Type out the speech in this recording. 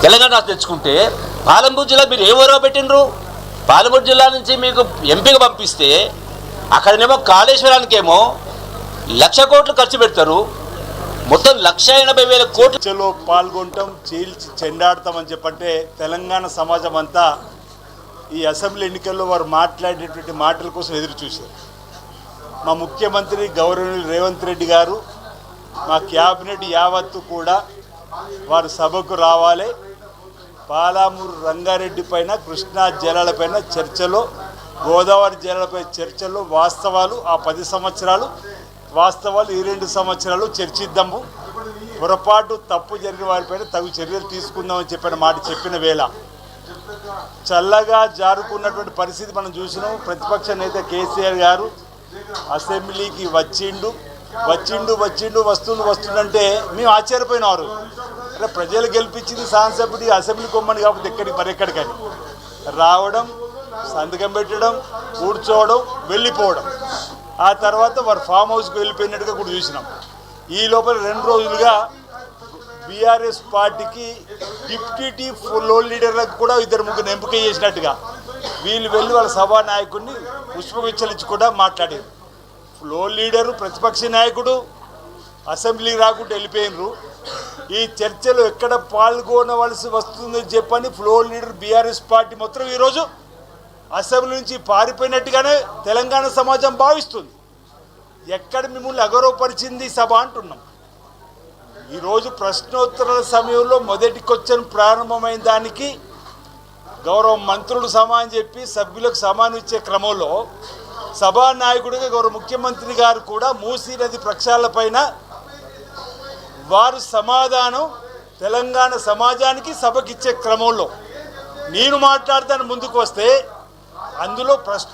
తెలంగాణ రాష్ట్రం తెచ్చుకుంటే పాలమూరు జిల్లా మీరు ఏ ఊరో పెట్టినరు? పాలమూరు జిల్లా నుంచి మీకు ఎంపీగా పంపిస్తే అక్కడనేమో కాళేశ్వరానికేమో 1,00,000 కోట్లు ఖర్చు పెడతారు, మొత్తం 1,80,000 కోట్లు చర్చలో పాల్గొంటాం, చీల్చి చెండాడతామని చెప్పంటే తెలంగాణ సమాజం అంతా ఈ అసెంబ్లీ ఎన్నికల్లో వారు మాట్లాడేటువంటి మాటల కోసం ఎదురు చూశారు. మా ముఖ్యమంత్రి గౌరవనీయులు రేవంత్ రెడ్డి గారు, మా క్యాబినెట్ యావత్తు కూడా వారు సభకు రావాలి, పాలమూరు రంగారెడ్డి పైన, కృష్ణా జలాలపైన చర్చలో, గోదావరి జలాలపై చర్చలో వాస్తవాలు, ఆ 10 సంవత్సరాలు వాస్తవాలు, ఈ 2 సంవత్సరాలు చర్చిద్దాము, పొరపాటు తప్పు జరిగిన వారిపైన తగు చర్యలు తీసుకుందామని చెప్పిన వేళ చల్లగా జారుకున్నటువంటి పరిస్థితి మనం చూసినాం. ప్రతిపక్ష నేత కేసీఆర్ గారు అసెంబ్లీకి వస్తుందంటే మేము ఆశ్చర్యపోయినారు. అంటే ప్రజలు గెలిపించింది శాసనసభ్యుడి అసెంబ్లీ కొమ్మని కాకపోతే మరెక్కడికని రావడం, సంతకం పెట్టడం, కూర్చోవడం, వెళ్ళిపోవడం, ఆ తర్వాత వారు ఫామ్ హౌస్కి వెళ్ళిపోయినట్టుగా కూడా చూసినాం. ఈ లోపల 2 రోజులుగా బీఆర్ఎస్ పార్టీకి డిప్యూటీ ఫ్లోర్ లీడర్లకు కూడా 2-3 ఎంపిక చేసినట్టుగా వీళ్ళు వెళ్ళి వాళ్ళ సభా నాయకుడిని పుష్పగుచ్చలిచ్చి కూడా మాట్లాడారు. ఫ్లోర్ లీడరు, ప్రతిపక్ష నాయకుడు అసెంబ్లీకి రాకుండా వెళ్ళిపోయినరు. ఈ చర్చలో ఎక్కడ పాల్గొనవలసి వస్తుందని చెప్పని ఫ్లోర్ లీడర్ బీఆర్ఎస్ పార్టీ మొత్తం ఈరోజు అసెంబ్లీ నుంచి పారిపోయినట్టుగానే తెలంగాణ సమాజం భావిస్తుంది. ఎక్కడ మిమ్మల్ని అగౌరవపరిచింది సభ అంటున్నాం. ఈరోజు ప్రశ్నోత్తరాల సమయంలో మొదటి క్వశ్చన్ ప్రారంభమైన దానికి గౌరవ మంత్రులు సమానం చెప్పి సభ్యులకు సమానం ఇచ్చే క్రమంలో సభానాయకుడిగా గౌరవ ముఖ్యమంత్రి గారు కూడా మూసీ నది ప్రక్షాళనపైన వారు సమాధానం తెలంగాణ సమాజానికి సభకి ఇచ్చే క్రమంలో నేను మాట్లాడతాను ముందుకు వస్తే అందులో ప్రశ్న